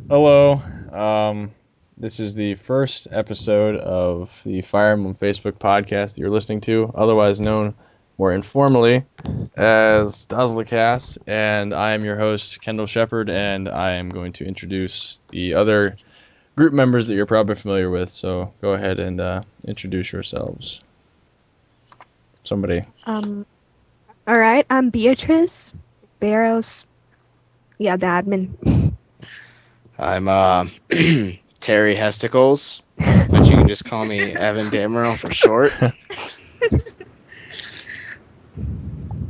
Hello. This is the first episode of the Fire Emblem Facebook podcast that you're listening to, otherwise known more informally as DozlaCast, and I am your host, Kendall Shepard, and I am going to introduce the other group members that you're probably familiar with, so go ahead and introduce yourselves. Somebody. All right, I'm Beatrice Barrows. Yeah, the admin. I'm Terry Hesticles, but you can just call me Evan Damerl for short.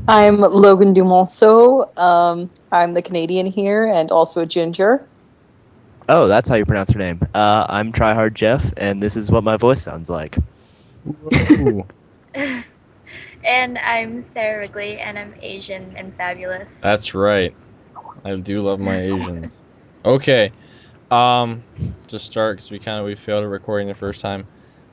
I'm Logan Dumonceau. I'm the Canadian here and also a ginger. Oh, that's how you pronounce her name. I'm Tryhard Jeff, and this is what my voice sounds like. And I'm Sarah Wrigley, and I'm Asian and fabulous. That's right. I do love my Asians. Okay. Just start because we failed at recording the first time.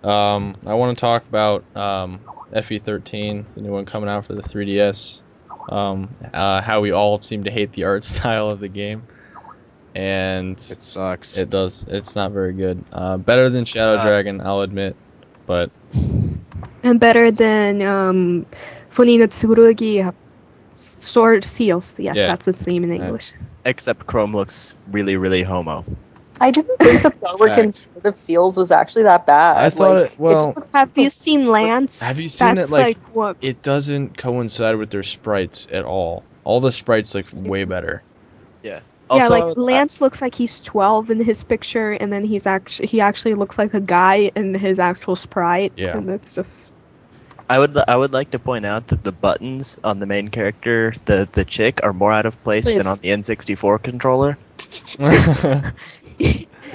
I want to talk about FE13, the new one coming out for the 3DS. How we all seem to hate the art style of the game, and It sucks. it does. It's not very good. Better than Shadow Dragon, I'll admit, but And better than Funi no Tsurugi, Sword Seals. Yes, Yeah. that's its name in English. Except Chrome looks really, really homo. I didn't think the artwork in Sword of Seals was actually that bad. I thought Like, it. Well, just looks Have you seen Lance? have you seen That's it? Like, what? it doesn't coincide with their sprites at all. All the sprites look way better. Yeah, Also, like Lance looks like he's 12 in his picture, and then he actually looks like a guy in his actual sprite. Yeah. And it's just. I would like to point out that the buttons on the main character, the chick, are more out of place Please. than on the N64 controller.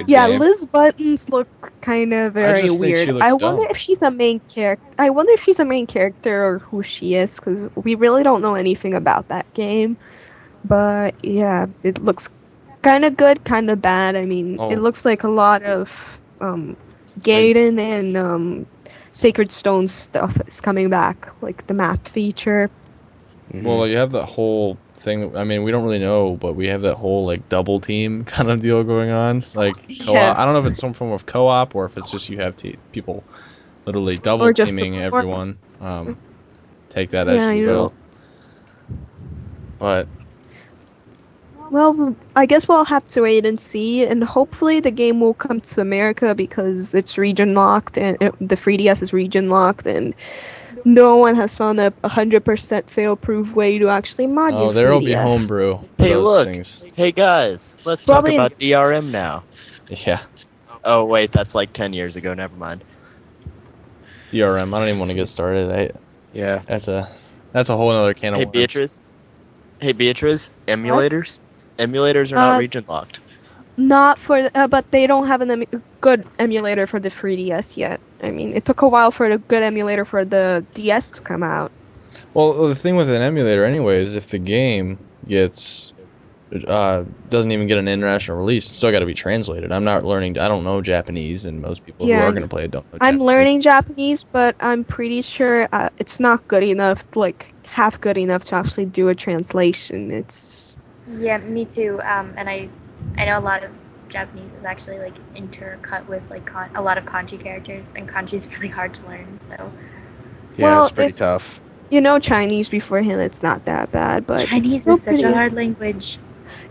Yeah, game. Liz Buttons look kind of very just think weird. she looks I dumb. wonder if she's a main character. I wonder if she's a main character or who she is, because we really don't know anything about that game. But yeah, it looks kind of good, kind of bad. I mean, Oh. it looks like a lot of Gaiden and Sacred Stone stuff is coming back, like the map feature. Well, you have that whole thing. I mean, we don't really know, but we have that whole like double team kind of deal going on. Like co-op. Yes. I don't know if it's some form of co-op or if it's just you have people literally double just teaming support. everyone. Take that as Yeah, you I know. will. But Well, I guess we'll have to wait and see, and hopefully the game will come to America because it's region locked, and the 3DS is region locked, and no one has found a 100% fail-proof way to actually mod your 3DS. there will be homebrew for Hey, those look. things. Hey guys, let's Probably- talk about DRM now. Yeah, Oh wait, that's like 10 years ago. Never mind. DRM. I don't even want to get started. Yeah. That's a whole other can of Hey worms. Beatrice. Hey Beatrice. Emulators. Emulators are not region locked. Not for, but they don't have a good emulator for the 3DS yet. I mean, it took a while for the good emulator for the DS to come out. Well, the thing with an emulator anyway is if the game gets doesn't even get an international release, it's still got to be translated. I don't know Japanese, and most people who Yeah, are going to play it don't know I'm Japanese. learning Japanese, but I'm pretty sure it's not good enough, like half good enough to actually do a translation. It's Yeah, me too. And I know a lot of Japanese is actually like intercut with like a lot of kanji characters, and kanji is really hard to learn. So Yeah, Well, it's pretty if- tough. you know Chinese beforehand, it's not that bad, but it's Chinese still is such pretty a hard language.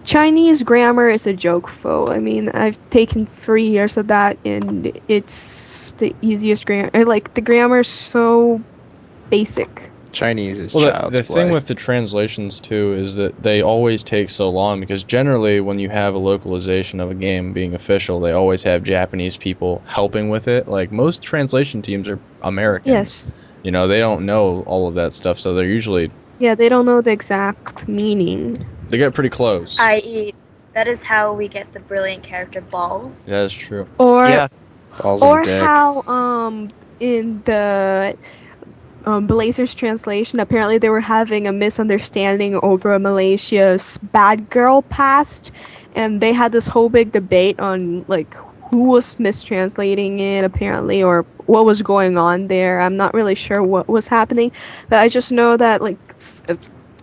Chinese grammar is a joke, foe. I mean, I've taken 3 years of that, and it's the easiest grammar. Like the grammar's so basic. Chinese is Well, child's the play. thing with the translations too is that they always take so long because generally when you have a localization of a game being official, they always have Japanese people helping with it. Like most translation teams are Americans. Yes. You know, they don't know all of that stuff, so they're usually Yeah, they don't know the exact meaning. they get pretty close. I.e., that is how we get the brilliant character balls. That is true. Or Yeah. Balls or and dick. how in the Blazer's translation, apparently they were having a misunderstanding over Malaysia's bad girl past, and they had this whole big debate on like who was mistranslating it apparently, or what was going on there. I'm not really sure what was happening, but I just know that like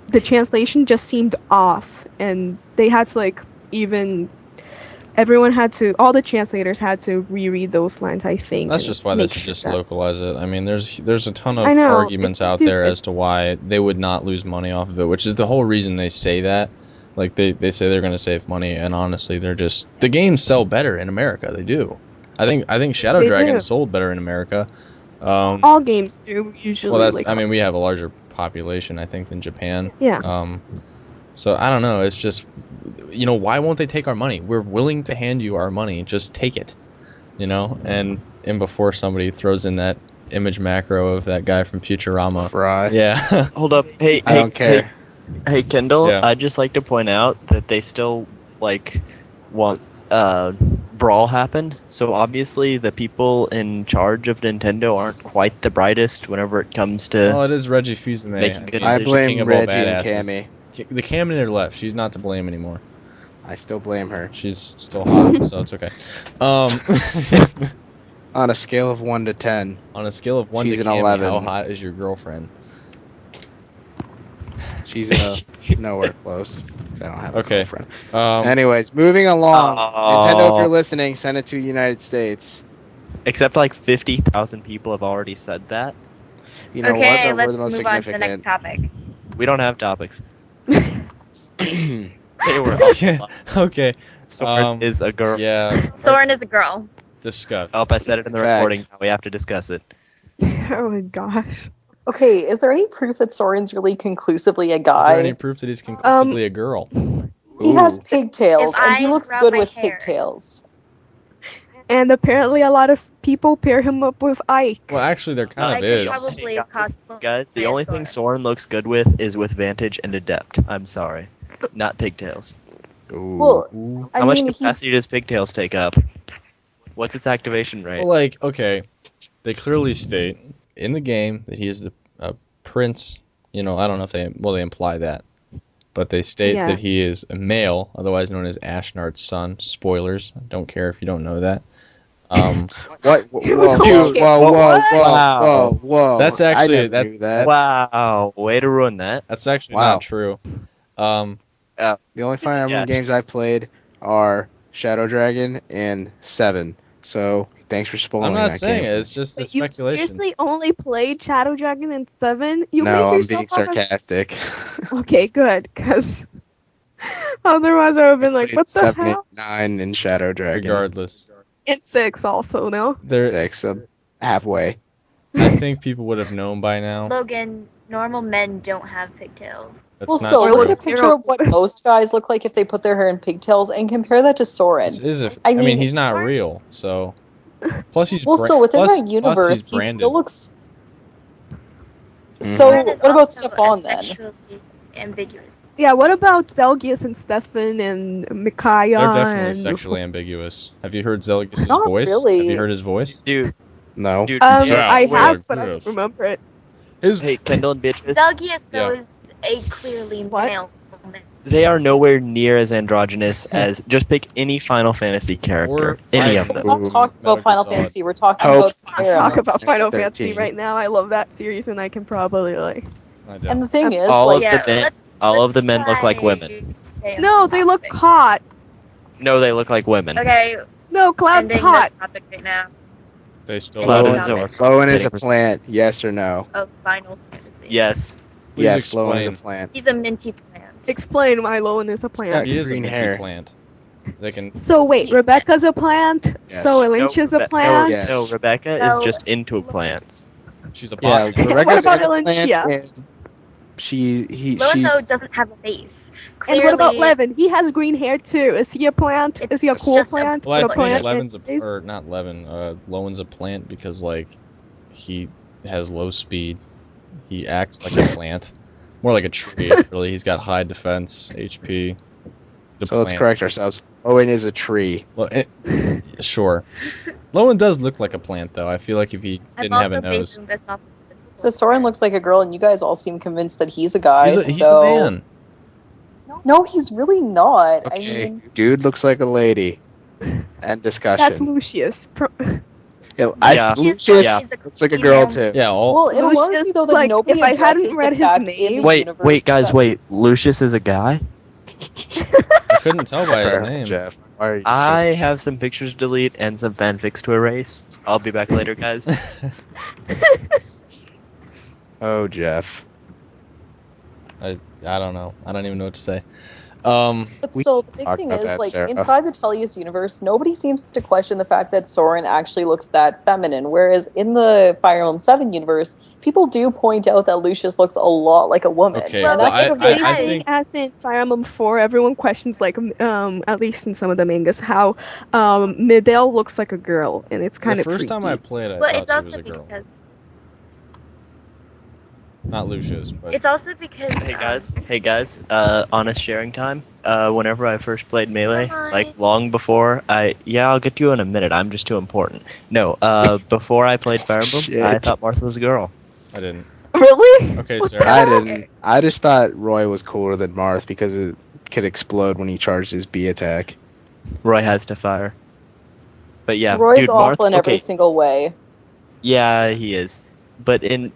the translation just seemed off, and they had to like even all the translators had to reread those lines, I think. That's and just why they make should sure just that- localize it. I mean, there's a ton of I know, arguments it's out there stupid. as to why they would not lose money off of it, which is the whole reason they say that. Like, they say they're going to save money, and honestly, the games sell better in America. They do. I think Shadow They Dragon do. sold better in America. All games do usually. Well, that's. like, I mean, we have a larger population, I think, than Japan. Yeah. So I don't know. It's just, why won't they take our money? We're willing to hand you our money. Just take it, And before somebody throws in that image macro of that guy from Futurama. Fry. Yeah. Hold up. Hey, I don't care. Hey, Kendall. Yeah. I'd just like to point out that they still want Brawl happened. So obviously the people in charge of Nintendo aren't quite the brightest whenever it comes to. Well, it is Reggie Fils-Aimé. Making good He's I the decisions. king blame of all Reggie and badasses. Cammy. The Cammy left. She's not to blame anymore. I still blame her. She's still hot, so it's okay. On a scale of 1 to 10. On a scale of 1 She's to an Cammy, 11. how hot is your girlfriend? She's nowhere close. 'Cause I don't have a Okay. girlfriend. Um, Anyways, moving along. Oh. Nintendo, if you're listening, send it to United States. Except like 50,000 people have already said that. You know Okay, what? But we're let's the most move on to the next significant. topic. We don't have topics. They were okay. Soren is a girl. Yeah. Soren is a girl. Discuss. Oh, I said it in the Fact. recording. Now we have to discuss it. Oh my gosh. Okay, is there any proof that Soren's really conclusively a Is there any guy? proof that he's conclusively a girl? He has Ooh. pigtails, If and he I looks grow good my with hair. pigtails. And apparently a lot of people pair him up with Ike. Well, actually, there kind I of could is. probably cosplay Guys, the as only thing Soren looks good with is with Vantage and Adept. I'm sorry. Not pigtails. Ooh. Well, I How much mean, capacity does pigtails take up? What's its activation rate? Well, like, okay, they clearly state in the game that he is the prince. I don't know if they imply that, but they state Yeah. that he is a male, otherwise known as Ashnard's son. Spoilers. I don't care if you don't know that. What? Whoa, Dude, whoa. That's I actually- never that's- knew that. Wow, way to ruin that. That's actually Wow. not true. The only Fire Emblem Yeah. games I've played are Shadow Dragon and 7. So thanks for spoiling I'm not that saying game. it. It's just the Wait, you speculation. seriously only played Shadow Dragon and 7? You No, made I'm yourself being up a- sarcastic. Okay, good, because otherwise I would have been like, Played what the 7 hell? and 9 in Shadow Dragon. Regardless, And 6 also, no? there. 6, so halfway. I think people would have known by now. Logan, normal men don't have pigtails. That's well, not so look true. at a picture of what most guys look like if they put their hair in pigtails, and compare that to Soren. This is I I mean, mean- he's not real, so. Plus, he's Well, still within plus that universe, he's he branded. still looks. Mhm. So, Soren is what about also Stefan then? sexually ambiguous. Yeah, what about Zelgius and Stefan and Micaiah They're definitely and... sexually ambiguous. Have you heard Zelgius' Not voice? really. Have you heard his voice? Dude, No. dude. Yeah, I well, have, but I yes. don't remember it. His Hey, Kendall and Beatrice, Zelgius, though, Yeah. is a clearly What? male man. they are nowhere near as androgynous as. Just pick any Final Fantasy character. Or Any I- of We're them. not talking Metal about Final Gear Solid. Fantasy. We're talking Hope. about Talk Skyrim. about Final 13. Fantasy right now. I love that series, and I can probably like. I And don't. the thing is, All of like, the men- all of the men look like try women. to stay on No, they look topic. hot. No, they look like women. Okay, No, Cloud's ending hot. this topic right now. They still Cloud Logan. and Zora. Lowen is a 30%. plant, yes or no? Of Final Fantasy. Yes. Please Yes, Lowen is a explain. plant. He's a minty plant. Explain why Lowen is a plant. He is a green minty hair. plant. They can. So wait, Rebecca's a plant. Yes. So Lynch's a Rebe- plant. Yes. No, Rebecca No. is just into plants. She's a Yeah, botanist. What Rebecca's about into Valencia? plants, and she's Lowen, though, doesn't have a face. And what about Clearly- Levin? He has green hair too. Is he a plant? Is he a It's cool just a plant? Well, I With think plant Levin's a face? or not Levin. Lowen's a plant because like he has low speed. He acts like a plant, more like a tree. Really, he's got high defense, HP. He's a So let's plant. correct ourselves. Lowen is a tree. Well, sure. Lowen does look like a plant, though. I feel like if he I'm didn't have a also nose, basing this off of this so Soren looks like a girl, and you guys all seem convinced that he's a guy. he's so... a man. No, he's really not. Okay, I mean, dude looks like a lady. End discussion. That's Lucius. Lucius Yeah. looks like a girl too. Yeah, all well, it alarms me Lucius, though that like, nobody if I hadn't addresses read the his fact in name- the Wait, universe wait, guys, that- wait. Lucius is a guy? That's couldn't tell by his Fair, name. Jeff. Why are you I have some pictures to delete and some fanfics to erase. I'll be back later, guys. Oh, Jeff. I don't know. I don't even know what to say. But We still, the big talked thing about is, that, like, Sarah. inside the Tellius universe, nobody seems to question the fact that Soren actually looks that feminine, whereas in the Fire Emblem 7 universe, people do point out that Lucius looks a lot like a woman. Okay, and well, that's like a I big think- as in Fire Emblem 4, everyone questions, like, at least in some of the mangas, how Midale looks like a girl, and it's kind the of first freaky. time I played, I Well, it's thought she was also a girl. because Not Lucius, but it's also because Hey guys, honest sharing time. Whenever I first played Melee, Come on. like long before I'll get to you in a minute, I'm just too important. No, before I played Fire Emblem, Shit. I thought Martha was a girl. I didn't. Really? Okay, What Sarah. the I heck? didn't. I just thought Roy was cooler than Marth because it could explode when he charged his B attack. Roy has to fire. But yeah, Roy's dude, awful Marth, in every okay, single way. yeah, he is. But in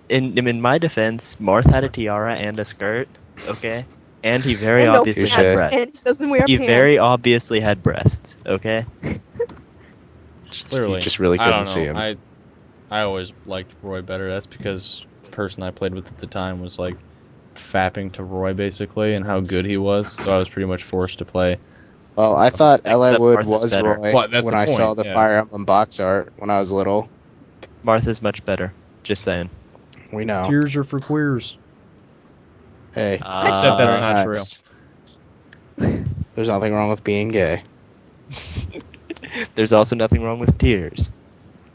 my defense, Marth had a tiara and a skirt, okay? And he very And no obviously Touche. had pants, breasts. and he doesn't wear He pants. very obviously had breasts, okay? Clearly. You just really I couldn't don't see know. him. I always liked Roy better. That's because the person I played with at the time was like fapping to Roy basically and how good he was. So I was pretty much forced to play. Well, I thought Except L.A. Wood Marth is was better. Roy Well, that's when the I saw point, the yeah. Fire Emblem box art when I was little. Martha's much better. Just saying. We know. Tears are for queers. Hey. Except that's very not nice. There's nothing wrong with being gay. There's also nothing wrong with tears.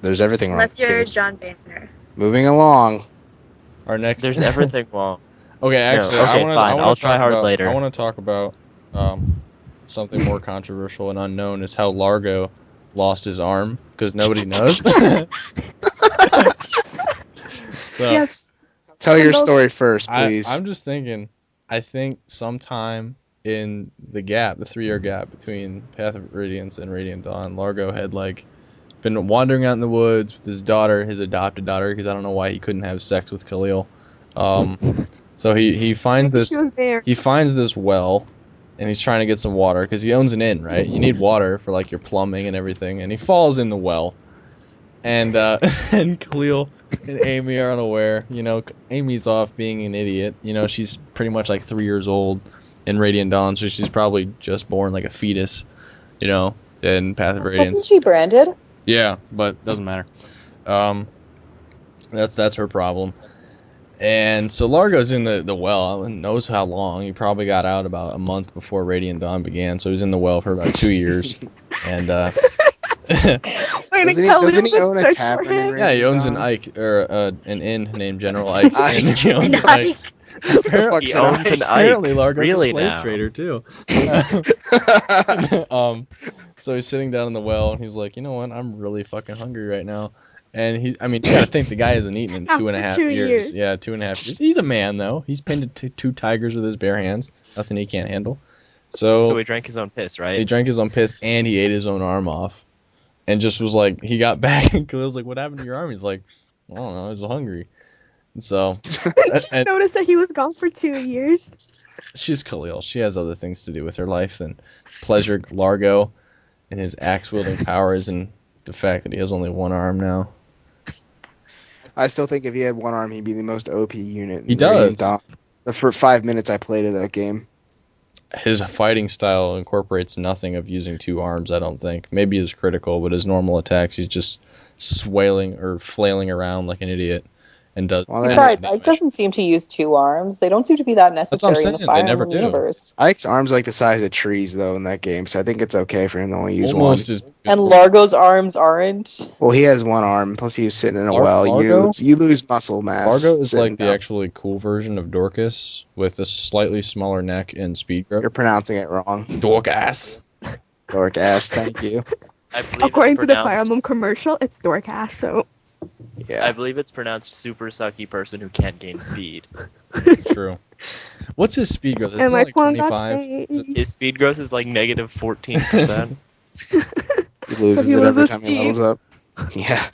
There's everything wrong unless with you're tears. John Banner. Moving along. Our next. There's everything wrong. Okay, actually, okay, I wanna, fine, I wanna I'll talk try hard about, later. I want to talk about something more controversial and unknown is how Largo lost his arm because nobody knows. So Yes. Tell your Hello. story first, please. I'm just thinking. I think sometime in the 3-year gap between Path of Radiance and Radiant Dawn, Largo had like been wandering out in the woods with his daughter, his adopted daughter, because I don't know why he couldn't have sex with Khalil. So he finds this. She was there. He finds this well, and he's trying to get some water because he owns an inn, right? You need water for like your plumbing and everything, and he falls in the well, and and Khalil and Amy are unaware. You know, Amy's off being an idiot. You know, she's pretty much like 3 years old in Radiant Dawn, so she's probably just born like a fetus. You know, in Path of Wasn't Radiance. she branded? Yeah, but doesn't matter. That's her problem. And so Largo's in the well and knows how long. He probably got out about a month before Radiant Dawn began, so he was in the well for about 2 years. And Wait, Doesn't he own a search tavern for in him? Radiant yeah, he owns an Dawn? Ike or an inn named General Ike's Ike. Inn. He owns an Ike. Apparently, He owns an Ike. apparently Largo's Really a slave now. trader too. So he's sitting down in the well and he's like, you know what? I'm really fucking hungry right now. And you gotta think the guy hasn't eaten in After 2.5 2 years. years. Yeah, 2.5 years. He's a man though. He's pinned two tigers with his bare hands. Nothing he can't handle. So he drank his own piss, right? He drank his own piss and he ate his own arm off. And just was like, he got back and Khalil's like, what happened to your arm? He's like, I don't know, I was hungry. And so, Didn't you and notice that he was gone for 2 years? she's Khalil. She has other things to do with her life than pleasure Largo and his axe-wielding powers and the fact that he has only one arm now. I still think if he had one arm, he'd be the most OP unit. He in Radiant does. Dawn. The first 5 minutes I played of that game. His fighting style incorporates nothing of using two arms, I don't think. Maybe his critical, but his normal attacks, he's just swailing or flailing around like an idiot and does. Well, massive Besides, damage. Ike doesn't seem to use two arms. They don't seem to be that what I'm necessary in saying, the they Fire never Emblem do. universe. Ike's arms like the size of trees, though, in that game, so I think it's okay for him to only use Almost one. as And Largo's arms aren't. Well, he has one arm, plus he was sitting in a Largo? well. You lose muscle mass. Largo is sitting like the down. actually cool version of Dorcas with a slightly smaller neck and speed growth. You're pronouncing it wrong. Dorcas. Dork ass, thank you. I believe According it's to the Fire pronounced- Emblem commercial, it's Dorcas, so Yeah. I believe it's pronounced super sucky person who can't gain speed. True. What's his speed growth? Isn't and it my like one got 25? changed. His speed growth is like negative 14%. He loses he it every loses time he speed. levels up. Yeah.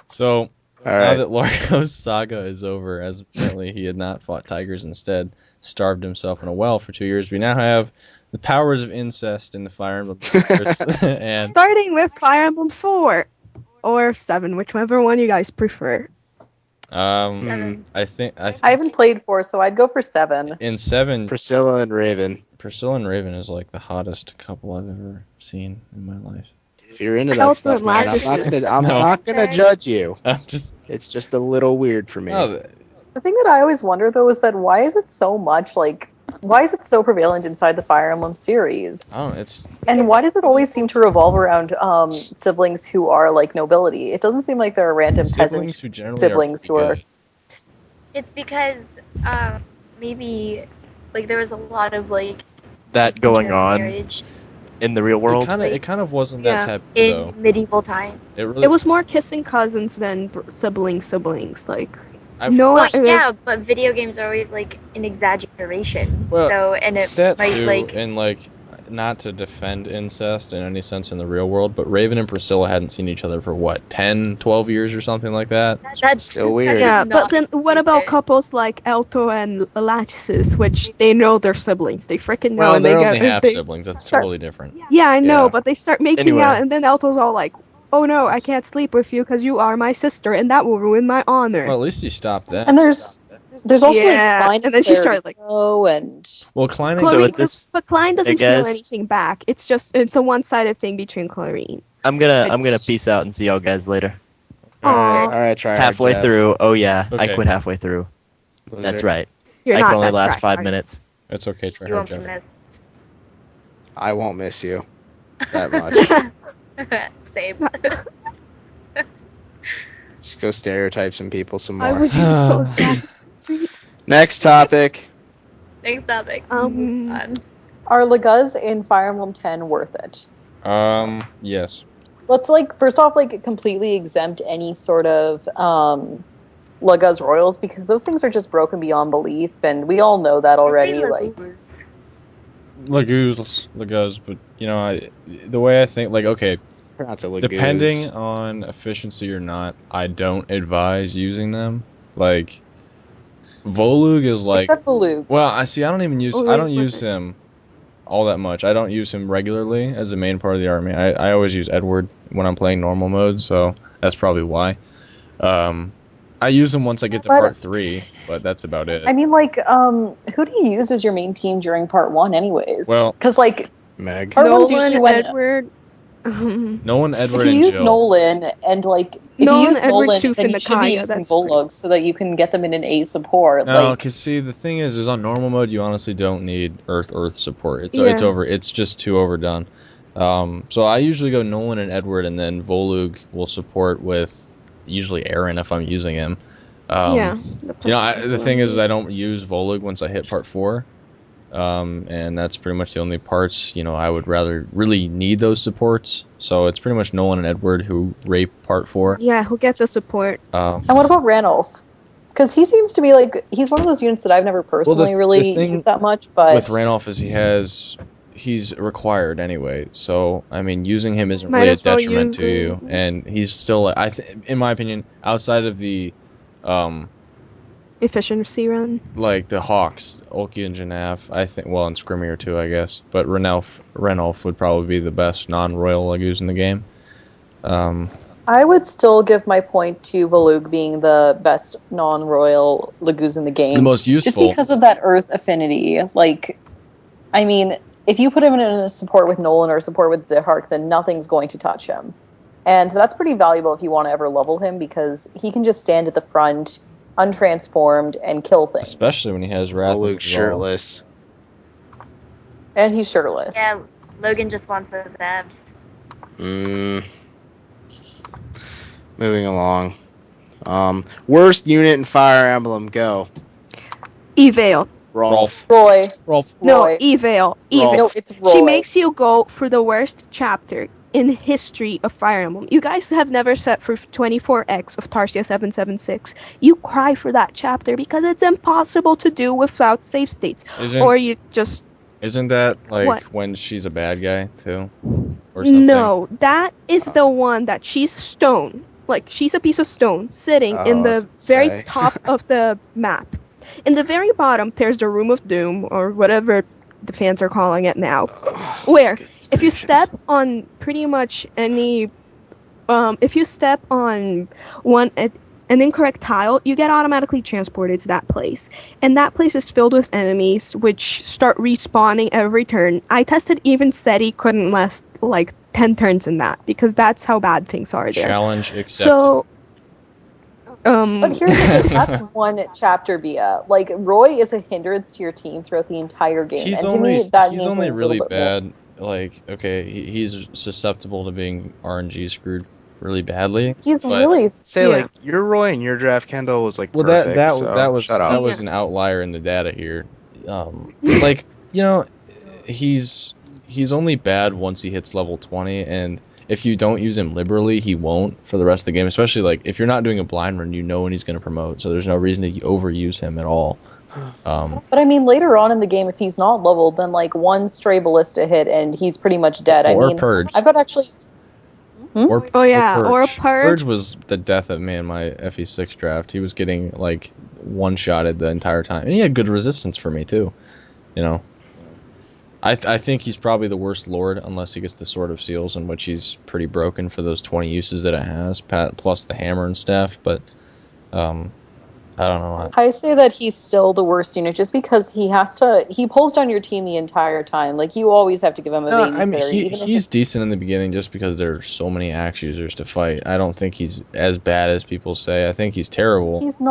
So, All now right. that Largo's saga is over, as apparently he had not fought tigers, instead starved himself in a well for 2 years, we now have the powers of incest in the Fire Emblem universe. And Starting with Fire Emblem 4 or 7, whichever one you guys prefer. I think I haven't played 4, so I'd go for 7. in 7, Priscilla and Raven. Priscilla and Raven is like the hottest couple I've ever seen in my life. If you're into that Elton stuff, man, Lazarus. I'm No. not gonna judge you. I'm just It's just a little weird for me. no, The thing that I always wonder, though, is that why is it so prevalent inside the Fire Emblem series? I don't know, it's And why does it always seem to revolve around siblings who are like nobility? It doesn't seem like there are random siblings peasant who generally siblings are who are. pretty It's because maybe like there was a lot of like That going on intermarriage in the real good. world. It kind of wasn't that Yeah. taboo in though. medieval times. Really, It was more kissing cousins than siblings. Like, I've- no, Well, yeah, but video games are always like an exaggeration. Well, So and it that might too, like and like not to defend incest in any sense in the real world, but Raven and Priscilla hadn't seen each other for what, 10, 12 years or something like that. that's Still weird. yeah, not but then what about couples like Elto and Lachesis, which they know they're siblings? They freaking know, Well, and they're they only get. half they- siblings. That's start- totally different. Yeah, I know, Yeah. but they start making Anyway. out, and then Elto's all like, "Oh no, I can't sleep with you because you are my sister, and that will ruin my honor." Well, at least he stopped that. And there's also Yeah, like Klein and then she Claire started, like- Rico and Well, Klein So Clarine at this- but Klein doesn't feel guess- anything back. It's a one-sided thing between Clarine. I'm gonna peace out and see y'all guys later. All Aw. right, try Halfway through. Oh yeah, I Okay. quit halfway through. That's right. You're I not can only that last crack, 5 are you? minutes. It's okay, try you hard, won't be Jeff. missed. I won't miss you that much. Same. Just go stereotype some people some I more. would so sad. Next topic. Next topic. Um, are Laguz in Fire Emblem 10 worth it? Yes. Let's first off completely exempt any sort of Laguz Royals, because those things are just broken beyond belief, and we all know that already. Laguz, but the way I think, okay, Pronounce it Laguz. depending on efficiency or not, I don't advise using them. Like, Volug is Except Baloo. well, I don't even use, Oh, I don't wait, use him all that much. I don't use him regularly as the main part of the army. I always use Edward when I'm playing normal mode, so that's probably why. I use him once I get to part 3, but that's about it. I mean, who do you use as your main team during part 1 anyways? Well- because Meg. Part one's Nolan, usually when- Edward. Nolan, Edward, if you and use Jill. Nolan and if Nolan, you use Edward, Nolan, Tooth, then and you should be Nakaya, using that's Volug so that you can get them in an A support. No, because see, the thing is on normal mode, you honestly don't need Earth support. It's just too overdone. So I usually go Nolan and Edward, and then Volug will support with usually Aaron if I'm using him. Yeah. The thing is I don't use Volug once I hit part 4. And that's pretty much the only parts, I would rather really need those supports. So it's pretty much Nolan and Edward who rape part 4. Yeah, who get the support? And what about Ranulf? Because he seems to be he's one of those units that I've never personally really thing used that much. But with Ranulf is he's required anyway. So I mean, using him isn't Might really a as well detriment use to you, him. and he's still, in my opinion, outside of the Efficiency run. like the Hawks, Ulki and Janaf, I think, well, and Scrimmier too, I guess. But Ranulf would probably be the best non-royal Laguz in the game. I would still give my point to Volug being the best non-royal Laguz in the game. The most useful. Just because of that Earth affinity. I mean, if you put him in a support with Nolan or a support with Zihark, then nothing's going to touch him. And that's pretty valuable if you want to ever level him, because he can just stand at the front, untransformed, and kill things. Especially when he has Wrath. Luke as well. shirtless. And he's shirtless. Yeah, Logan just wants those abs. Moving along. Worst unit in Fire Emblem, go. Evale. Rolf. Roy. Rolf. No, Roy. Evale. Rolf. No, it's Roy. She makes you go for the worst chapter in history of Fire Emblem. You guys have never set for 24X of Tarsia 776. You cry for that chapter because it's impossible to do without save states. Or you just... Isn't that What? when she's a bad guy too? Or something? No, that is the one that she's stone. She's a piece of stone sitting in the very say. top of the map. In the very bottom, there's the Room of Doom, or whatever the fans are calling it now. Where if you step on pretty much any, if you step on an incorrect tile, you get automatically transported to that place. And that place is filled with enemies, which start respawning every turn. I tested even SETI couldn't last like 10 turns in that, because that's how bad things are there. Challenge accepted. So, But here's the thing, that's one chapter, Bia. Like, Roy is a hindrance to your team throughout the entire game. He's and only, to me, that he's means only a really little bit more. bad. Like, okay, he's susceptible to being RNG screwed really badly. He's but- really... Say, Yeah. like, your Roy and your draft, Kendall, was, like, Well, perfect, that so was shut up. that was an outlier in the data here. Like, you know, he's only bad once he hits level 20, and if you don't use him liberally, he won't for the rest of the game. Especially like if you're not doing a blind run, you know when he's going to promote, so there's no reason to overuse him at all. But I mean, later on in the game, if he's not leveled, then like one stray ballista hit and he's pretty much dead. I Or mean, Purge. I've got actually... Or Purge. Purge was the death of me in my FE6 draft. He was getting like one-shotted the entire time, and he had good resistance for me too. You know, I think he's probably the worst Lord unless he gets the Sword of Seals, in which he's pretty broken for those 20 uses that it has, plus the hammer and staff. But I don't know. I say that he's still the worst unit just because he pulls down your team the entire time. Like, you always have to give him a babysitter. I mean, even if he's decent in the beginning just because there's so many axe users to fight. I don't think he's as bad as people say. I think he's terrible. He's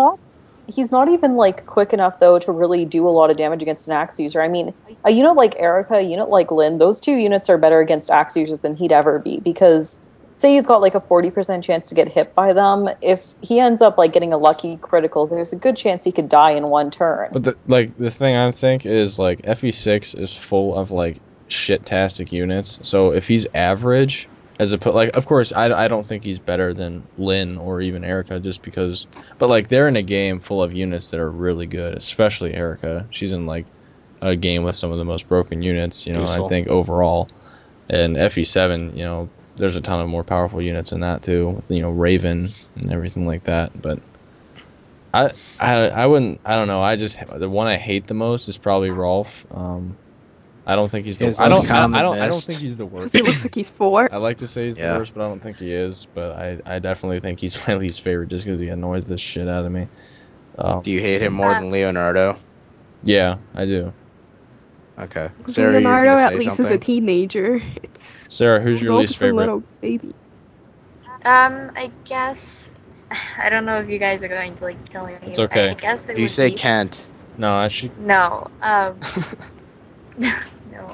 not even like quick enough though to really do a lot of damage against an axe user. I mean, a unit like Erica, a unit like Lynn, those two units are better against axe users than he'd ever be, because say he's got like a 40% chance to get hit by them. If he ends up like getting a lucky critical, there's a good chance he could die in one turn. But the thing I think is like FE6 is full of like shit-tastic units. So if he's average, of course I don't think he's better than Lynn or even Erica just because, but like they're in a game full of units that are really good, especially Erica. She's in like a game with some of the most broken units, you know, I think overall. And FE7, you know, there's a ton of more powerful units in that too, with, you know, Raven and everything like that. But I don't know. The one I hate the most is probably Rolf. I don't think he's the. I don't think he's the worst. He looks like he's 4. I like to say he's the worst, but I don't think he is. But I definitely think he's my least favorite just because he annoys the shit out of me. Do you hate him more than Leonardo? Yeah, I do. Okay, Sarah, Leonardo you're gonna at say least something? is a teenager. Sarah, who's your least A favorite? little baby. I guess I don't know if you guys are going to like kill me. It's okay. I guess it If you would say be... Kent. No, I should. No. No.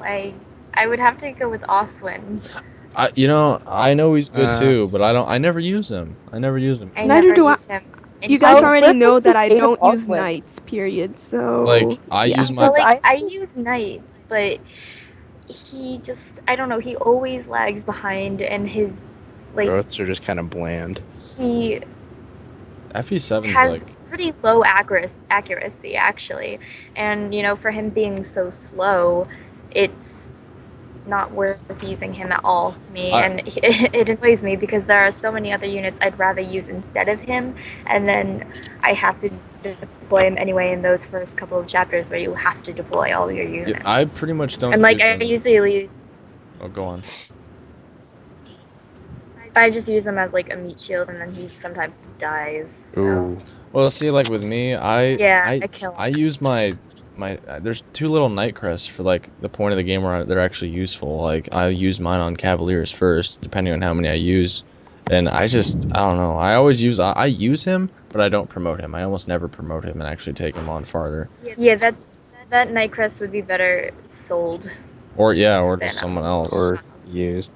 I would have to go with Oswin. I know he's good too, but I never use him. Neither never do I. use him. You guys already know what's that the I state of don't use Oswin? knights, period, so... Like, I use my... Well, like, I use knights, but he just, I don't know, he always lags behind, and his, like... Growths are just kind of bland. He FE7's has like... pretty low accuracy, actually. And, you know, for him being so slow, it's not worth using him at all to me, and it annoys me because there are so many other units I'd rather use instead of him, and then I have to deploy him anyway in those first couple of chapters where you have to deploy all your units. Yeah, I pretty much don't and like use I him. usually use, Oh, go on. I just use him as like a meat shield, and then he sometimes dies. So. Ooh. Well, see, like with me, I kill him. I use my there's 2 little night crests for like the point of the game where they're actually useful. Like I use mine on Cavaliers first, depending on how many I use, and I don't know. I use him, but I don't promote him. I almost never promote him and actually take him on farther. Yeah, that night crest would be better sold. Or to someone else. Or used.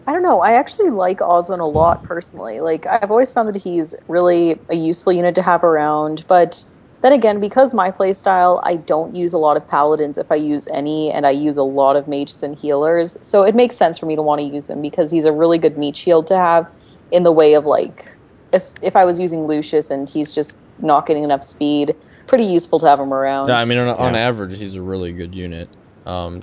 I don't know. I actually like Oswin a lot personally. Like, I've always found that he's really a useful unit to have around. But then again, because my playstyle, I don't use a lot of paladins if I use any, and I use a lot of mages and healers. So it makes sense for me to want to use him because he's a really good meat shield to have in the way of, like, if I was using Lucius and he's just not getting enough speed, pretty useful to have him around. Yeah, I mean, on average, he's a really good unit.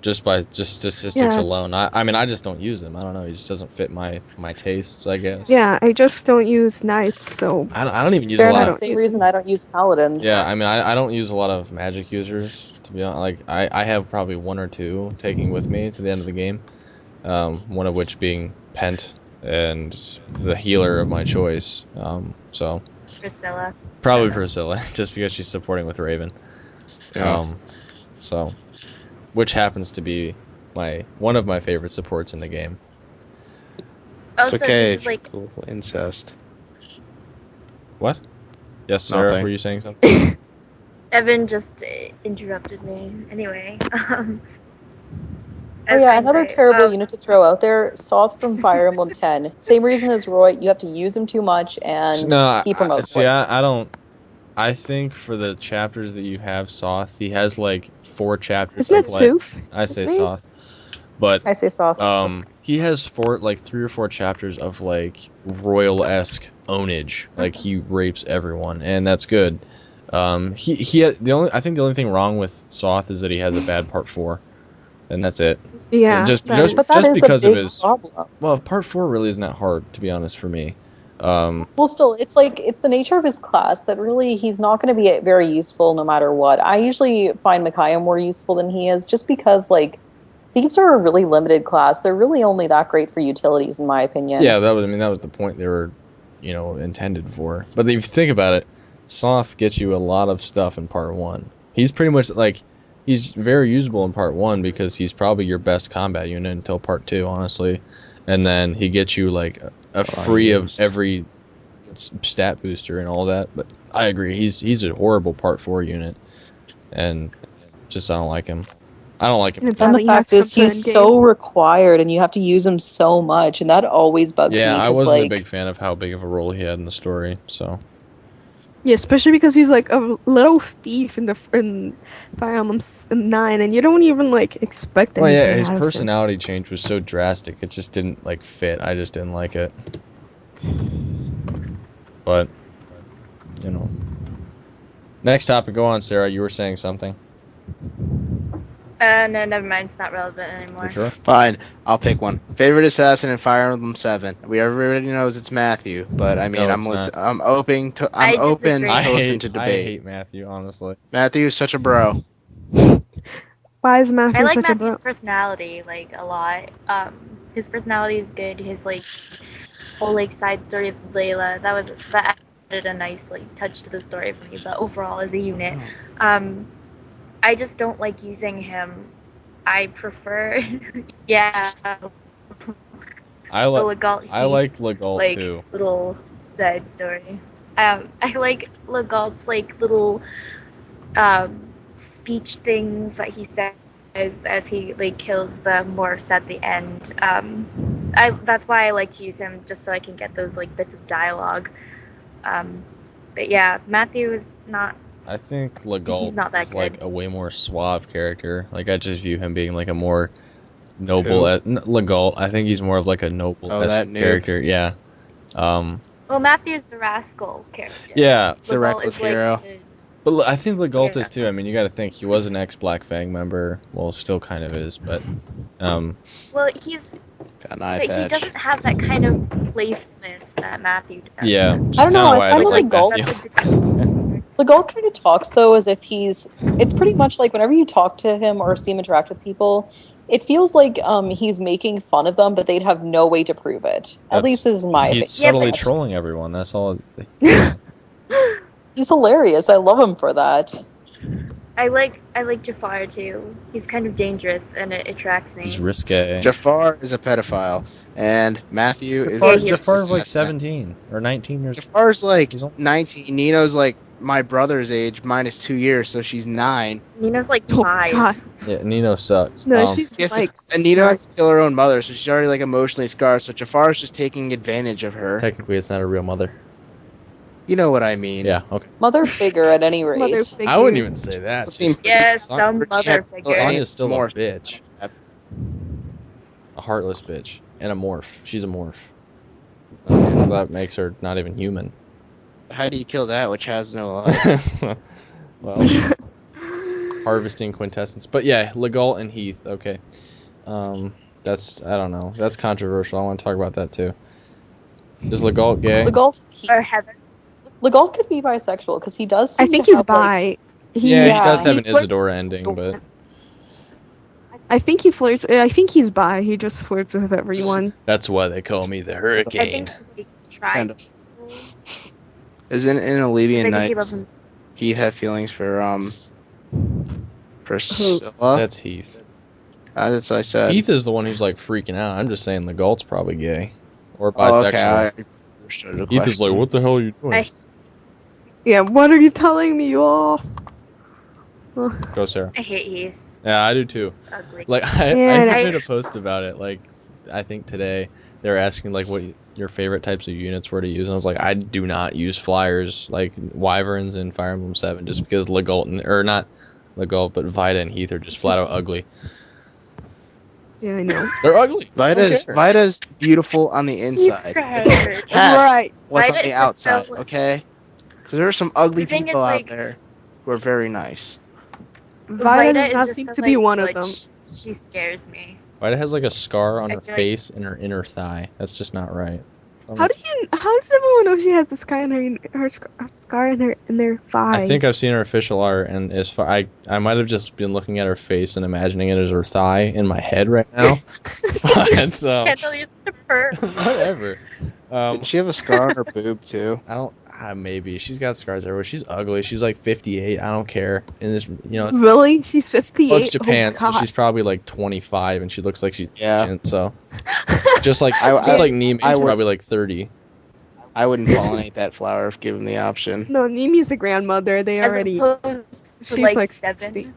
just by statistics Yeah, alone. I mean, I just don't use him. I don't know. He just doesn't fit my tastes, I guess. Yeah, I just don't use knights, so I don't even use Fair a lot enough. of. Same reason I don't use paladins. Yeah, I mean, I don't use a lot of magic users, to be honest. Like, I have probably one or two taking with me to the end of the game. One of which being Pent and the healer of my choice. So Priscilla. probably Priscilla, just because she's supporting with Raven. Yeah. So, which happens to be one of my favorite supports in the game. Also, It's okay this if is you like cool incest. What? Yes, Sarah, Nothing. were you saying something? Evan just interrupted me. Anyway. Oh yeah, another Anyway, terrible unit to throw out there, Soth from Fire Emblem 10. Same reason as Roy, you have to use him too much, and No, he promotes see, it. I don't. I think for the chapters that you have Soth, he has like 4 chapters. isn't it of, like, Sooth? I say Isn't he? Soth, but I say Soth. he has 3 or 4 chapters of like royal-esque ownage, like he rapes everyone, and that's good. I think the only thing wrong with Soth is that he has a bad part 4, and that's it. Yeah, just that is- But that is because a of big his. problem. Well, part 4 really isn't that hard, to be honest, for me. Well, still, it's the nature of his class that really he's not going to be very useful no matter what. I usually find Micaiah more useful than he is, just because like thieves are a really limited class. They're really only that great for utilities, in my opinion. Yeah, that was the point they were, intended for. But if you think about it, Soth gets you a lot of stuff in part 1. He's pretty much like he's very usable in part 1 because he's probably your best combat unit until part 2, honestly. And then he gets you like a free of every stat booster and all that. But I agree, he's a horrible part 4 unit, and just I don't like him. I don't like him. And it's And how the he has fact to is, come to he's endgame. so required, and you have to use him so much, and that always bugs me. Yeah, I 'cause, wasn't like, a big fan of how big of a role he had in the story. So Yeah, especially because he's like a little thief in Fire Emblem 9, and you don't even like expect anything. well, yeah, his out of him. personality change was so drastic. It just didn't like fit. I just didn't like it. But next topic. Go on, Sarah. You were saying something. no, never mind. It's not relevant anymore. For sure. Fine, I'll pick one. Favorite assassin in Fire Emblem 7. Everybody knows it's Matthew, but I mean, No, I'm it's not. I'm open to I open disagree. to listen to I debate. hate Matthew, honestly. Matthew is such a bro. Why is Matthew I like such a Matthew's bro? personality like a lot. His personality is good. His like whole like side story of Layla that added a nice like touch to the story for me. But overall, as a unit, I just don't like using him. I prefer, yeah. I like Legault, Legault too. little side story. I like Legault's like little speech things that he says as he like kills the morphs at the end. That's why I like to use him, just so I can get those like bits of dialogue. But yeah, Matthew is not. I think He's Legault not that is like good. a way more suave character. Like I just view him being like a more noble. Legault. I think he's more of like a noble that noob. character. Yeah. Well, Matthew's the rascal character. Yeah. He's a Legault reckless is, like, hero. But I think Legault Yeah. is too. I mean, you got to think he was an ex-Black Fang member. Well, still kind of is, but Well, he's Got an eye but he patch. doesn't have that kind of playfulness that Matthew does. yeah. Just I don't know, kinda I why find don't Legault- Matthew. Legault kind of talks though as if it's pretty much like whenever you talk to him or see him interact with people, it feels like he's making fun of them, but they'd have no way to prove it. At least this is my opinion. He's subtly but- trolling everyone. That's all. He's hilarious. I love him for that. I like Jafar too. He's kind of dangerous and it attracts me. He's risque. Jafar is a pedophile, and Matthew is Yeah, a he is. Jafar's like assassin. 17 or 19 years. Jafar's like He's on- 19. Nino's like my brother's age minus 2 years, so she's 9. Nina's like Oh 5. God, Yeah, Nino sucks. no, she's Yes, like and Nino has to kill her own mother, so she's already like emotionally scarred. So Jafar's just taking advantage of her. Technically, it's not a real mother. You know what I mean? Yeah. Okay. Mother figure at any rate. mother figure. I wouldn't even say that. It's just- Yes, Son- some mother figure. Sonya's still More. a bitch. A heartless bitch. And a morph. She's a morph. That makes her not even human. How do you kill that which has no life? Well, harvesting quintessence. But yeah, Legault and Heath. Okay, that's I don't know. That's controversial. I want to talk about that too. Is Legault gay? Legault Or Heather. Legault could be bisexual because he does. I seem think to he's have, bi. Yeah, he does have he an flirts- Isadora ending, but I think he flirts. I think he's bi. He just flirts with everyone. that's why they call me the I Hurricane. think he tried. Kind of. Isn't in Olevian I think he loves Nights him. Heath have feelings for Priscilla? That's Heath. That's what I said. Heath is the one who's like freaking out. I'm just saying Legault's probably gay or Oh, bisexual. okay. I understood the Heath is like, question. what the hell are you doing? I- Yeah, what are you telling me, y'all? Go, Sarah. I hate Heath. Yeah, I do too. Ugly. Like Yeah, I I- made a post about it. Like I think today they were asking like what your favorite types of units were to use, and I was like, I do not use flyers like Wyverns in Fire Emblem 7 just because Legault or not Legault, but Vida and Heath are just flat out ugly. Yeah, I know. They're ugly. Vida's beautiful on the inside. tried. Test Right. what's Vida on the is just outside, so- okay? Because there are some ugly The thing people is, out like- there who are very nice. Vida does is not just seem so, to be like, one of butch. them. She scares me. Vida has like a scar on I her feel like- face and her inner thigh. That's just not right. How does everyone know she has the scar in her scar in their thigh? I think I've seen her official art, and as far I might have just been looking at her face and imagining it as her thigh in my head right now. But Kendall, you're such a perv. whatever. Did she have a scar on her boob too? I don't. Maybe she's got scars everywhere. She's ugly. She's like 58. I don't care. And this, it's, Really? She's 58? well, it's Japan, so God. she's probably like 25, and she looks like she's Yeah. ancient. So just like I- Neime's I would- probably like 30. I wouldn't pollinate that flower if given the option. No, Nimi's a grandmother. They As already... opposed to She's like, like 7. 60.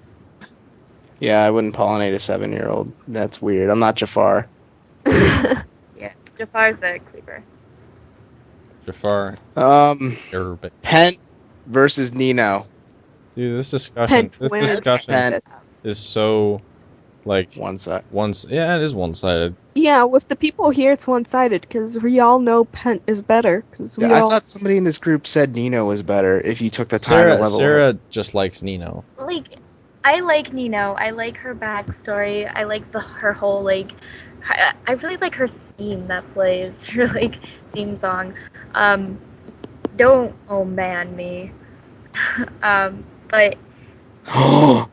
Yeah, I wouldn't pollinate a 7-year-old. That's weird. I'm not Jafar. Yeah, Jafar's a creeper. Jafar, Arabic. Pent versus Nino. Dude, this discussion wins. Pent. is so like One side. yeah, it is one-sided. Yeah, with the people here, it's one-sided, because we all know Pent is better. Because I thought somebody in this group said Nino was better if you took the time to Sarah level Sarah up. just likes Nino. Like, I like Nino. I like her backstory. I like her whole, like... I really like her theme that plays. Her, like, theme song. Don't oh man me. But oh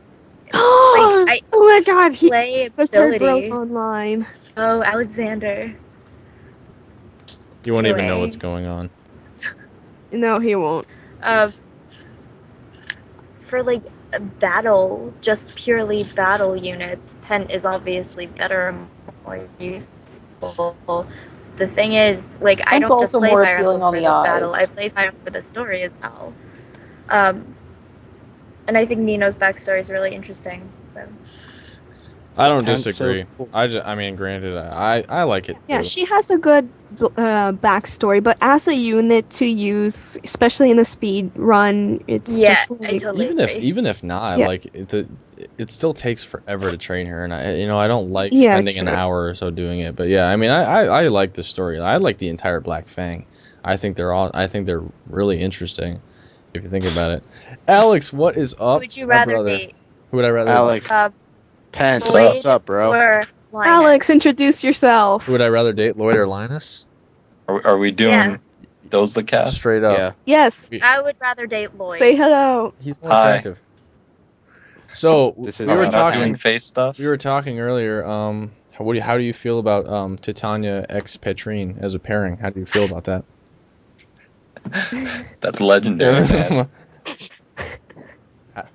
I- my god, the third girl's playability. online. Oh, Alexander. You won't even know Anyway. what's going on. No, he won't. For like a battle, just purely battle units, Pent is obviously better and more useful. The thing is, like, I Pent's don't just also play more Fire appealing Emblem on for the the battle. I eyes. play Fire Emblem for the story as well. And I think Nino's backstory is really interesting. So. I don't Pent's so disagree. cool. I mean, granted, I like it. Yeah, too. she has a good backstory, but as a unit to use, especially in a speed run, it's Yeah, just I like... totally agree. Even if not, Yeah. like it still takes forever to train her, and I don't like Yeah, spending an true. hour or so doing it. But yeah, I mean, I like the story. I like the entire Black Fang. I think they're really interesting if you think about it. Alex, what is Who up? would you my rather brother? be? Who would I rather? Alex. Uh, Pent, Lloyd what's up, bro? or Linus? Alex, introduce yourself. Who would I rather date, Lloyd or Linus? Are we doing Yeah. DozlaCast? Straight up. Yeah. Yes, I would rather date Lloyd. say hello. He's more Hi. attractive. So This is we were not Not doing talking. face stuff. We were talking earlier. How do you feel about Titania x Petrine as a pairing? How do you feel about that? That's legendary, man.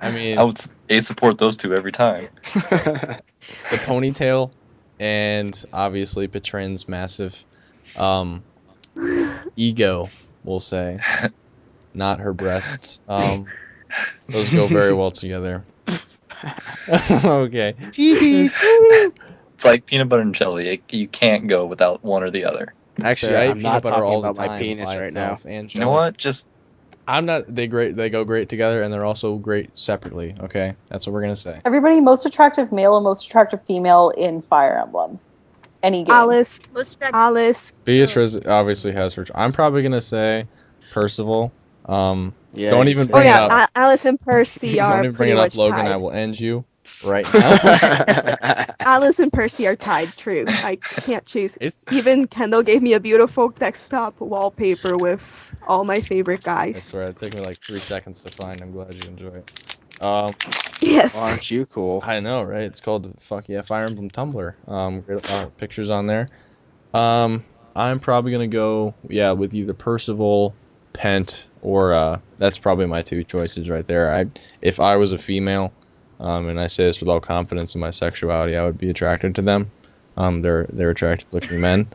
I mean, I would support those two every time. the ponytail, and obviously Petrine's massive ego, we'll say, not her breasts. Those go very well together. Okay. It's like peanut butter and jelly. You can't go without one or the other. Actually, Sir, I eat I'm peanut not butter talking all the about my time penis by right itself, and You know jelly. what? Just I'm not. They go great together, and they're also great separately. Okay, that's what we're gonna say. Everybody, most attractive male and most attractive female in Fire Emblem. Any game. Most attractive- Alice. Beatrice obviously has her. I'm probably gonna say Percival. Yeah, Don't you even said bring it yeah, up. Alice and Percy are Don't even bring pretty it up, much Logan. tied. I will end you right now. Alice and Percy are tied, true. I can't choose. It's Even Kendall gave me a beautiful desktop wallpaper with all my favorite I guys. swear, it took me like 3 seconds to find. I'm glad you enjoy it. Yes. Well, aren't you cool? I know, right? It's called Fuck Yeah Fire Emblem Tumblr. Great pictures on there. I'm probably gonna go with either Percival, Pent, or that's probably my 2 choices right there. If I was a female, and I say this with all confidence in my sexuality, I would be attracted to them. They're attractive looking men,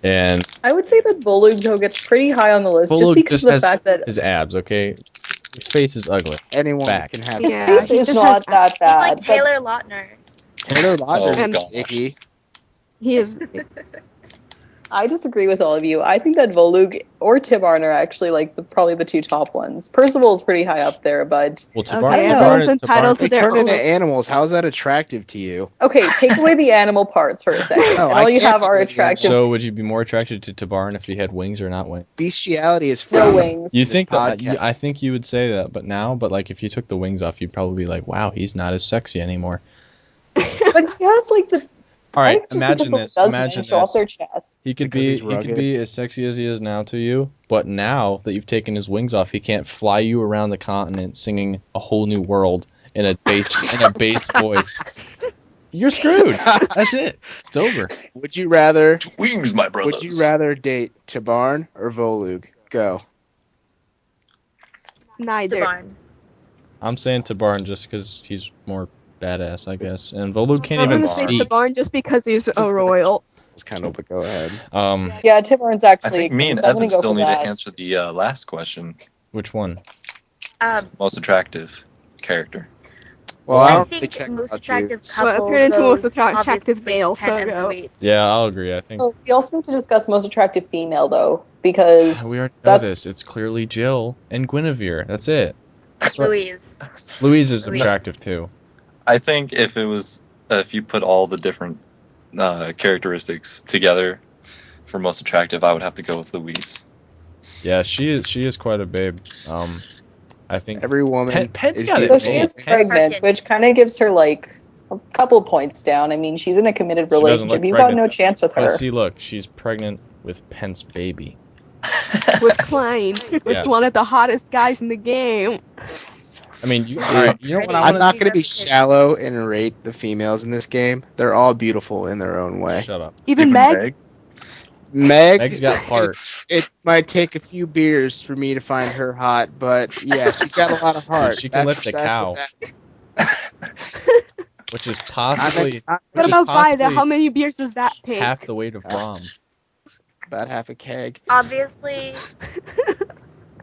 and I would say that Volug though gets pretty high on the list just Volug because just of the has fact that his abs. Okay, his face is ugly. Anyone Back. can have his Yeah, face he is just not has that He's bad. like but Taylor Lautner. Taylor Lautner And- is icky. He is. I disagree with all of you. I think that Volug or Tibarn are actually like probably the 2 top ones. Percival is pretty high up there, but Well, Okay, everyone's entitled to They their turn into own. animals. How is that attractive to you? okay, take away the animal parts for a second. No, and I all you can't have take are away the attractive So would you be more attracted to Tabarn if he had wings or not wings? Bestiality is no from wings. You This think that? podcast. I think you would say that, but like if you took the wings off, you'd probably be like, "Wow, he's not as sexy anymore." But he has like the All I right, think it's just imagine because this. it does Imagine show off their this. chest. He could Because he's be rugged. as sexy as he is now to you, but now that you've taken his wings off, he can't fly you around the continent singing "A Whole New World" in a bass voice. You're screwed. That's it. It's over. Would you rather? Wings, my brothers. Would you rather date Tabarn or Volug? Go. Neither. Devon. I'm saying Tabarn just because he's more badass, I guess, and Volug can't I'm even gonna say speak. Tabarn just because he's Just a like- royal. Just kind of, but go ahead. Yeah, Tibarn's I actually. think me and I'm gonna Evan go still for need to that. answer the last question. Which one? Most attractive character. Well, I I don't really think check most about attractive dudes. Well, couple. appearing into most goes attractive obviously male, Ken so and go. Louise. Yeah, I'll agree. I think Oh, we also need to discuss most attractive female though, because we already know that's this. It's clearly Jill and Guinevere. That's it. Louise. Louise is Louise. attractive too. I think if you put all the different characteristics together for most attractive, I would have to go with Louise. Yeah, she is quite a babe. I think Every woman. Pent's is got it so beautiful. she is Pen- pregnant, Pen- which kind of gives her like a couple points down. I mean, she's in a committed She doesn't relationship. look You've got pregnant, no though. chance with her. But see, look, she's pregnant with Pent's baby. With Klein, with Yeah. one of the hottest guys in the game. I mean, all right, you know what I I'm want not to going to be shallow and rate the females in this game. They're all beautiful in their own way. Shut up. Even Meg. Meg, Meg's got heart. It might take a few beers for me to find her hot, but yeah, she's got a lot of heart. She can That's lift a cow. what's Which is happening. possibly What which is about Vida? possibly How many beers does that take? half the weight of Brahms. About half a keg. Obviously,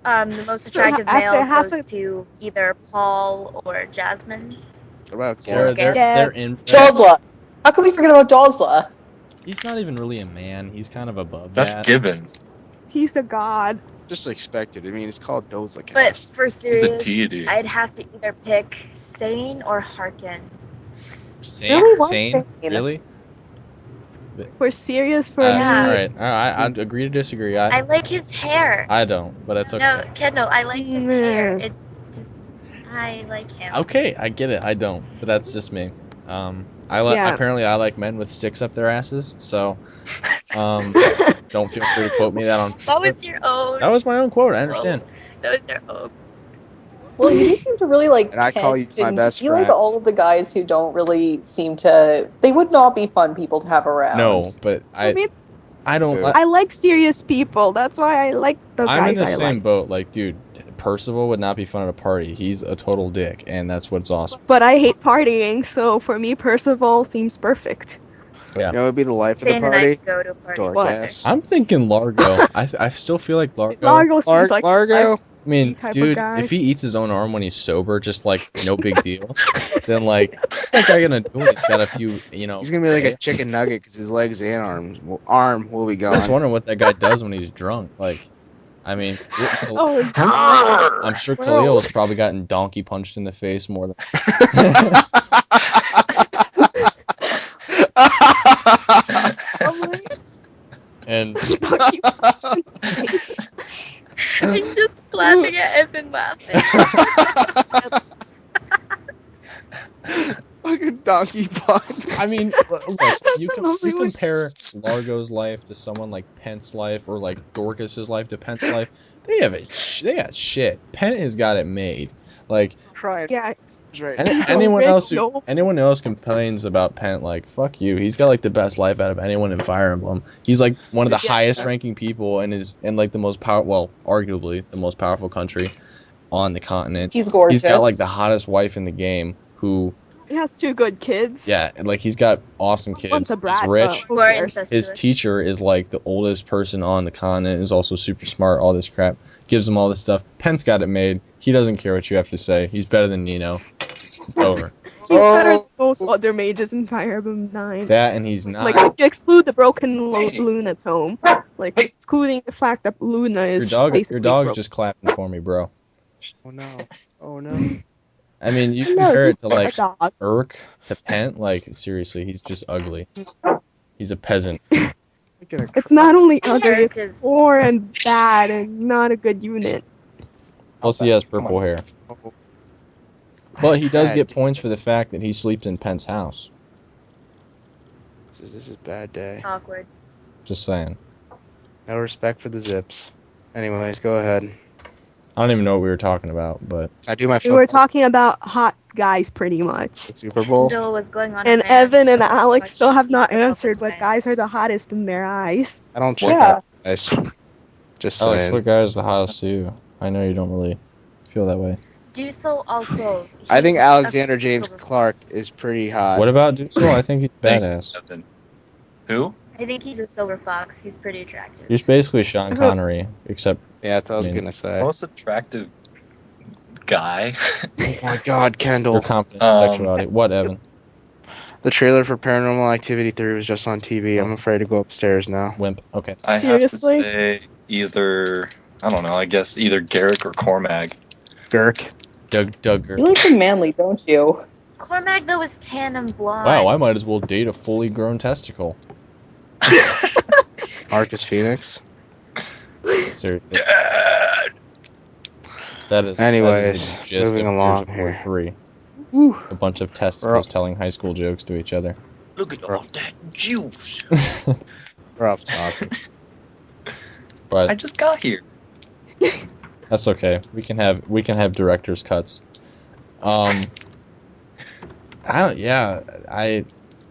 the most So attractive after male half goes a- to either Paul or Jasmine. What about Sarah, Garrett? they're in. Dozla. How can we forget about Dozla? He's not even really a man. He's kind of above That's that. given. He's a god. Just expected. I mean, it's called But DozlaCast. for He's a serious, deity. I'd have to either pick Sane or Harkin. Sane? Really? Why Sane? Sane? Really? For serious, for All me. right. I agree to disagree. I like his hair. I don't, but it's okay. No, Kendall, I like his hair. Mm. It's just, I like him. Okay, I get it. I don't, but that's just me. Yeah. Apparently I like men with sticks up their asses. So, don't feel free to quote me that on. That was your own. That was my own quote. I understand. That was your own. Well, you do seem to really like. And I call Kent you my and best you like friend. all of the guys who don't really seem to. They would not be fun people to have around. No, but I mean, I don't. Yeah. I like serious people. That's why I like the I'm in guys the I same like. boat. Like, dude, Percival would not be fun at a party. He's a total dick, and that's what's awesome. But I hate partying, so for me, Percival seems perfect. Yeah. You know, it would be the life of the Sane and I party. go to a party. DozlaCast. I'm thinking Largo. I still feel like Largo. Largo seems like Largo. I mean, type of dude, guy. if he eats his own arm when he's sober, just like no big deal, then like, what's that guy gonna do when he's got a few, He's gonna be like a chicken nugget because his legs and arm will be I'm gone. just wondering what that guy does when he's drunk. Like, I mean, Oh, I'm sure Khalil has probably gotten donkey punched in the face more than. And I'm just I laughing at Evan laughing. Fucking donkey pun. I mean, look, you compare Largo's life to someone like Pent's life, or like Dorcas's life to Pent's life. They got shit. Pent has got it made. Like, Trying. Yeah. Right. anyone else original. anyone else complains about Pent, like, fuck you. He's got like the best life out of anyone in Fire Emblem. He's like one of the highest ranking people in like the most arguably the most powerful country on the continent. He's gorgeous. He's got like the hottest wife in the game who. He has 2 good kids. Yeah, like he's got awesome kids. One's a brat, He's rich. but who Or cares? incestuous. His teacher is like the oldest person on the continent. Is also super smart. All this crap. Gives him all this stuff. Pent's got it made. He doesn't care what you have to say. He's better than Nino. It's over. He's better than most other mages in Fire Emblem 9. That and he's not. Like, if you exclude the broken Luna tome, like excluding the fact that Luna is your basically dog's broken. just clapping for me, bro. Oh no. Oh no. I mean, you No, compare it he's to not a like dog. Urk to Pent. Like, seriously, he's just ugly. He's a peasant. It's not only ugly, Eric it's is- poor and bad and not a good unit. Plus, he has purple hair. But he does get points for the fact that he sleeps in Pent's house. This is a bad day. Awkward. Just saying. No respect for the zips. Anyways, go ahead. I don't even know what we were talking about, but I do my We were football. talking about hot guys pretty much. The Super Bowl. Still was going on. And in there. Evan and So Alex much still have not about answered, those but things. guys are the hottest in their eyes. I don't check Yeah. out guys. Just Alex, saying. what guy is the hottest too? I know you don't really feel that way. Dussel also. I think he's Alexander a James silver Clark fox. is pretty hot. What about Dussel? I think he's badass. Evan. Who? I think he's a silver fox. He's pretty attractive. He's basically Sean Connery, except Yeah, that's what I was I mean, gonna say. Most attractive guy. Oh my God, your Kendall! confident in sexuality. What, Evan? The trailer for Paranormal Activity 3 was just on TV. I'm afraid to go upstairs now. Wimp. Okay. I Seriously? have to say either, I don't know, I guess either Garrick or Cormac. Gurk. Doug Duggar. You like the manly, don't you? Cormac though is tan and blonde. Wow, I might as well date a fully grown testicle. Marcus Phoenix. Seriously. That is. Anyways, that is the gist moving of along Gears of War here. 3. Woo. A bunch of testicles telling high school jokes to each other. Look at all that juice. We're off topic. But I just got here. that's okay. We can have director's cuts. I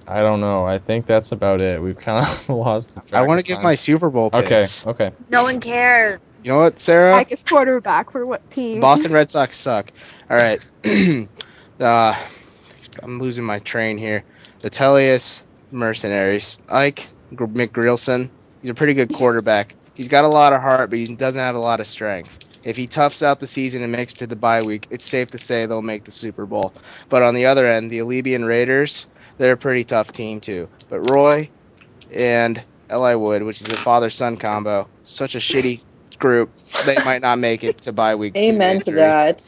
don't know. I think that's about it. We've kind of lost the track. I want to of give time. my Super Bowl picks. Okay. No one cares. You know what, Sarah? Like, is quarterback for what team? Boston Red Sox suck. All right. I'm losing my train here. The Tellius Mercenaries. Ike McGrilson. He's a pretty good quarterback. He's got a lot of heart, but he doesn't have a lot of strength. If he toughs out the season and makes it to the bye week, it's safe to say they'll make the Super Bowl. But on the other end, the Alibian Raiders, they're a pretty tough team too. But Roy and Eli Wood, which is a father-son combo, such a shitty group, they might not make it to bye week. Amen to victory. that.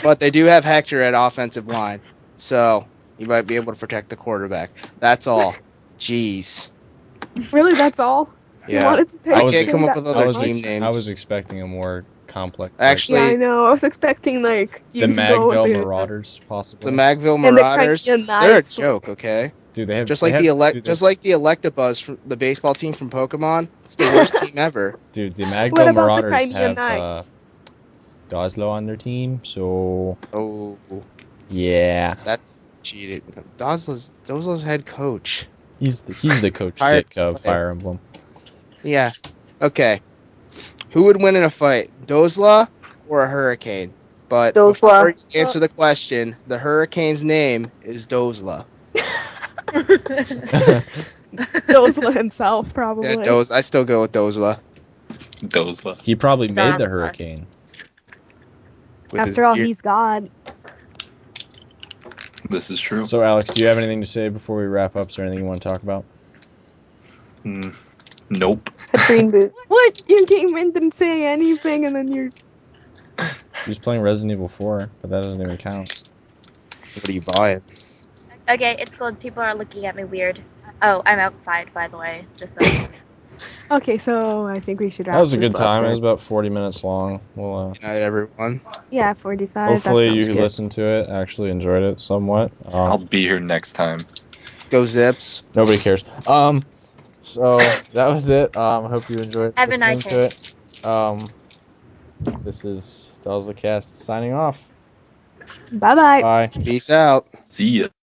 But they do have Hector at offensive line, so you might be able to protect the quarterback. That's all. Jeez. Really, that's all? You Yeah. wanted to take I was- can't come up that with so other much? team names. I was expecting a more complex. Actually, Yeah, I know. I was expecting, like, the you to go with Magville Marauders, possibly. the Magville And the Marauders, Crimean they're a Knights. joke, okay? Dude, they have Just they like have- the dude, just like the Electabuzz from the baseball team from Pokemon. It's the worst team ever. Dude, the What Magville about the Marauders Crimean have Knights? Dozla on their team, so Oh, yeah, that's cheated. Dozla's head coach. he's the coach Fire- dick of okay. Fire Emblem. Yeah. Okay. Who would win in a fight, Dozla or a Hurricane? But Dozla. before you answer the question, the Hurricane's name is Dozla. Dozla himself, probably. Yeah, I still go with Dozla. Dozla. He probably made the Dozla. Hurricane. With his After all, beard. he's God. This is true. So, Alex, do you have anything to say before we wrap up? Is there anything you want to talk about? Nope. Green boot. What? You came in, didn't say anything, and then you're... He's playing Resident Evil 4, but that doesn't even count. What are you buying? Okay, it's cold. People are looking at me weird. Oh, I'm outside, by the way. Just so Okay, so I think we should wrap That was a this good up, time. It right? was about 40 minutes long. Well, Good night, everyone. Yeah, 45. hopefully that sounds you good. listened to it, actually enjoyed it somewhat. I'll be here next time. Go Zips. Nobody cares. So that was it. I hope you enjoyed Have a listening nice to day. it. This is DozlaCast signing off. Bye-bye. Bye. Peace out. See ya.